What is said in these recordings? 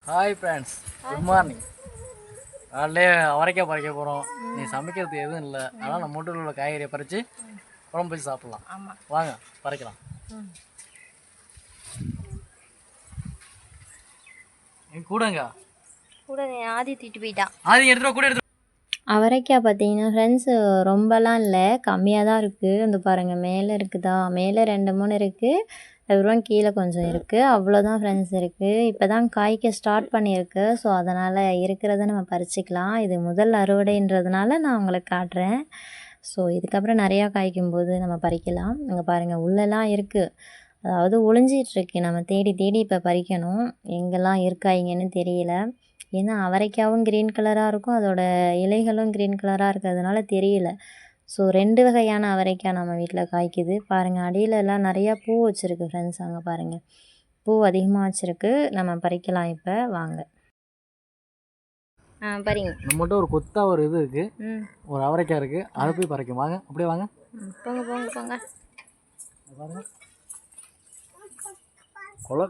Hi friends, good morning. காலையிலே அவரைக்காய் பறிக்க போகிறோம். நீ சமைக்கிறதுக்கு எதுவும் இல்லை, அதனால் நம்ம வீட்டில் உள்ள காய்கறியை பறித்து குழம்பு வச்சு சாப்பிட்லாம். வாங்க பறிக்கலாம். கூடங்க ஆதி தூக்கிட்டு போயிட்டான். ஆதி எடுத்துகிட்டு கூட எடுத்து. அவரைக்காய் பார்த்தீங்கன்னா ஃப்ரெண்ட்ஸ் ரொம்பலாம் இல்லை, கம்மியாக தான் இருக்குது. அந்த பாருங்கள் மேலே இருக்குதா, மேலே 2-3 இருக்குது, அதுக்கப்புறம் கீழே கொஞ்சம் இருக்குது, அவ்வளோதான் ஃப்ரெண்ட்ஸ் இருக்குது. இப்போ தான் காய்க்க ஸ்டார்ட் பண்ணியிருக்கு. ஸோ அதனால் இருக்கிறத நம்ம பறிச்சிக்கலாம். இது முதல் அறுவடைன்றதுனால நான் உங்களுக்கு காட்டுறேன். ஸோ இதுக்கப்புறம் நிறையா காய்க்கும்போது நம்ம பறிக்கலாம். அங்கே பாருங்கள் உள்ளெல்லாம் இருக்குது, அதாவது ஒளிஞ்சிட்ருக்கு. நம்ம தேடி தேடி இப்போ பறிக்கணும். எங்கெல்லாம் இருக்காய்ங்கன்னு தெரியல. ஏன்னா அவரைக்காவும் க்ரீன் கலராக இருக்கும், அதோட இலைகளும் க்ரீன் கலராக இருக்கிறதுனால தெரியல. ஸோ 2 வகையான அவரைக்காய் நம்ம வீட்டில் காய்க்குது. பாருங்கள் அடியிலலாம் நிறையா பூ வச்சுருக்கு ஃப்ரெண்ட்ஸ். அங்கே பாருங்கள் பூ அதிகமாக வச்சுருக்கு. நம்ம பறிக்கலாம் இப்போ, வாங்க. பாருங்க நம்மகிட்ட ஒரு கொத்தா ஒரு இது இருக்குது, ஒரு அவரைக்காய் இருக்குது, அதை போய் பறிக்கும். வாங்க அப்படியே வாங்க. போங்க போங்க போங்க. பாருங்க,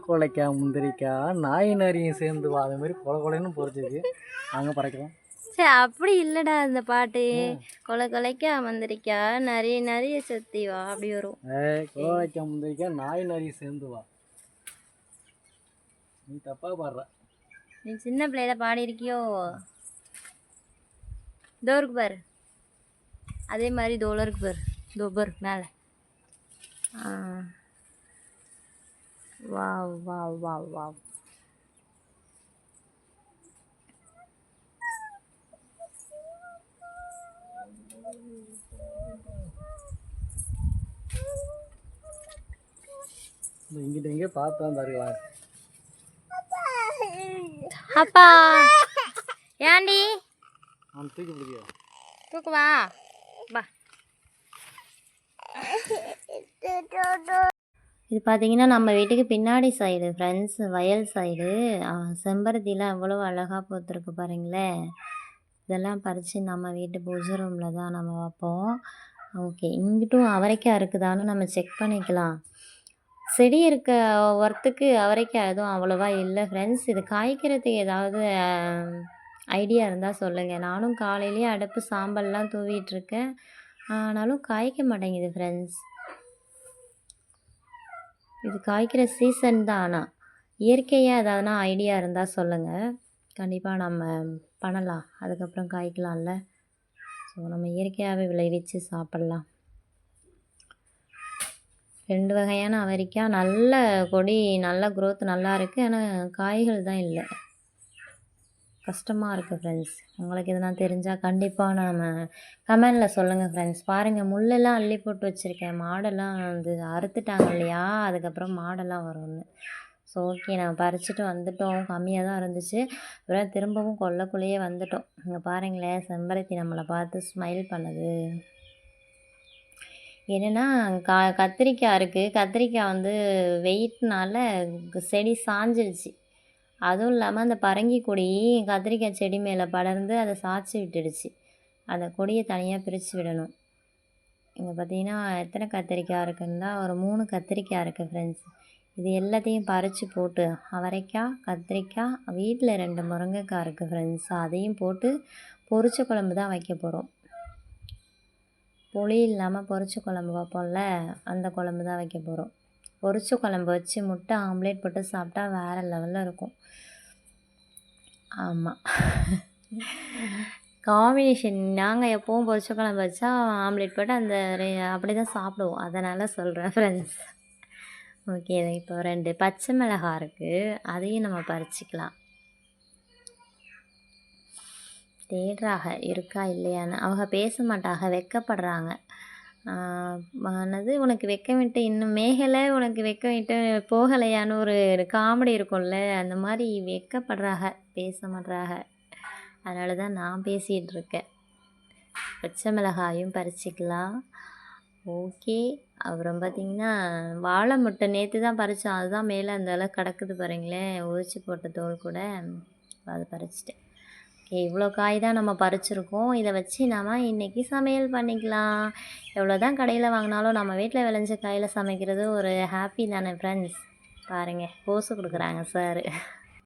கொலைக்காய் முந்திரிக்காய் நாய் நரியும் சேர்ந்து வா, அது மாதிரி கொலைன்னு பொறிச்சிருக்கு. நாங்கள் பறிக்கலாம். சரி அப்படி இல்லைடா அந்த பாட்டு, கொலைக்காய் முந்திரிக்காய் நிறைய சத்தி வா அப்படி வரும். கொலைக்காய் முந்திரிக்காய் நாய் நரி சேர்ந்து வா. நீ தப்பா பாடுற. நீ சின்ன பிள்ளையில பாடி இருக்கியோ. தோருக்கு பாரு, அதே மாதிரி தோலருக்கு பாரு, தோபர் மேலே. Wow wow wow wow. இங்கிட்ட எங்கே பார்த்தா தருவா. அப்பா ஏண்டி தூக்கி பிடிக்கியா, தூக்குவா வா. இது பார்த்தீங்கன்னா நம்ம வீட்டுக்கு பின்னாடி சைடு ஃப்ரெண்ட்ஸ், வயல் சைடு. செம்பருத்திலாம் அவ்வளோ அழகாக பூத்துருக்கு பாருங்களேன். இதெல்லாம் பறித்து நம்ம வீட்டு பூஜை ரூமில் தான் நம்ம வைப்போம். ஓகே, இங்கிட்டும் அவரைக்காய் இருக்குதான்னு நம்ம செக் பண்ணிக்கலாம். செடி இருக்க ஒர்த்துக்கு அவரைக்காய் எதுவும் அவ்வளோவா இல்லை ஃப்ரெண்ட்ஸ். இது காய்க்கிறதுக்கு ஏதாவது ஐடியா இருந்தால் சொல்லுங்கள். நானும் காலையிலேயே அடுப்பு சாம்பல்லாம் தூவிட்டுருக்கேன், ஆனாலும் காய்க்க மாட்டேங்குது ஃப்ரெண்ட்ஸ். இது காய்க்கிற சீசன் தான். ஆனால் இயற்கையாக ஏதாவதுனா ஐடியா இருந்தால் சொல்லுங்கள், கண்டிப்பாக நம்ம பண்ணலாம். அதுக்கப்புறம் காய்க்கலாம்ல. ஸோ நம்ம இயற்கையாகவே விளைவிச்சு சாப்பிட்லாம். 2 வகையான அவரைக்காய், நல்ல கொடி, நல்ல க்ரோத் நல்லா இருக்குது. ஆனால் காய்கள் தான் இல்லை, கஷ்டமாக இருக்குது ஃப்ரெண்ட்ஸ். உங்களுக்கு எதுனா தெரிஞ்சால் கண்டிப்பாக நம்ம கமெண்டில் சொல்லுங்கள் ஃப்ரெண்ட்ஸ். பாருங்கள் முள்ளெல்லாம் அள்ளி போட்டு வச்சுருக்கேன். மாடெல்லாம் வந்து அறுத்துட்டாங்க இல்லையா, அதுக்கப்புறம் மாடெல்லாம் வரும்னு. ஸோ ஓகே, நாங்கள் பறிச்சுட்டு வந்துட்டோம். கம்மியாக தான் இருந்துச்சு, அப்புறம் திரும்பவும் கொல்லைக்குள்ளேயே வந்துட்டோம். இங்கே பாருங்களேன், செம்பருத்தி நம்மளை பார்த்து ஸ்மைல் பண்ணுது. என்னென்னா கத்திரிக்காய் இருக்குது. கத்திரிக்காய் வந்து வெயிட்னால செடி சாஞ்சிடுச்சு. அதுவும் இல்லாமல் அந்த பரங்கி கொடி கத்திரிக்காய் செடி மேலே படர்ந்து அதை சாய்ச்சி விட்டுடுச்சு. அந்த கொடியை தனியாக பிரித்து விடணும். இங்கே பார்த்தீங்கன்னா எத்தனை கத்திரிக்காய் இருக்குன்னா ஒரு 3 கத்திரிக்காய் இருக்குது ஃப்ரெண்ட்ஸ். இது எல்லாத்தையும் பறித்து போட்டு, அவரைக்காய், கத்திரிக்காய், வீட்டில் 2 முருங்கைக்காய் இருக்குது ஃப்ரெண்ட்ஸ், அதையும் போட்டு பொரிச்ச குழம்பு தான் வைக்க போகிறோம். புளி இல்லாமல் பொரிச்ச குழம்பு வைப்போம்ல, அந்த குழம்பு தான் வைக்க போகிறோம். பொரிச்ச குழம்பு வச்சு முட்டை ஆம்லேட் போட்டு சாப்பிட்டா வேறு லெவலில் இருக்கும். ஆமாம், காம்பினேஷன். நாங்கள் எப்போவும் பொரிச்ச குழம்பு வச்சா ஆம்லேட் போட்டு அந்த அப்படி தான் சாப்பிடுவோம், அதனால் சொல்கிறேன் ஃப்ரெண்ட்ஸ். ஓகே, இப்போ 2 பச்சை மிளகாய் இருக்குது, அதையும் நம்ம பறிச்சிக்கலாம். தேடுறாக இருக்கா இல்லையான்னு. அவங்க பேச மாட்டாங்க, வெக்கப்படுறாங்க. உனக்கு வெக்க விட்டு இன்னும் மேகலை, உனக்கு வெக்க விட்டு போகலையான்னு ஒரு காமெடி இருக்கும்ல, அந்த மாதிரி வெக்கப்படுறாக, பேச மாட்றாக. அதனால தான் நான் பேசிகிட்டு இருக்கேன். பச்சை மிளகாயும் பறிச்சிக்கலாம். ஓகே, அப்புறம் பார்த்திங்கன்னா வாழை முட்டை நேற்று தான் பறித்தோம், அதுதான் மேலே அந்த அளவு கிடக்குது பாருங்களேன், உரிச்சு போட்ட தோல் கூட, அது பறிச்சிட்டேன். ஓகே, இவ்வளோ காய் தான் நம்ம பறிச்சிருக்கோம். இதை வச்சு நம்ம இன்றைக்கி சமையல் பண்ணிக்கலாம். எவ்வளோ தான் கடையில் வாங்கினாலும் நம்ம வீட்டில் விளைஞ்ச காயில் சமைக்கிறது ஒரு ஹாப்பி தானே ஃப்ரெண்ட்ஸ். பாருங்கள் போஸு கொடுக்குறாங்க சார்.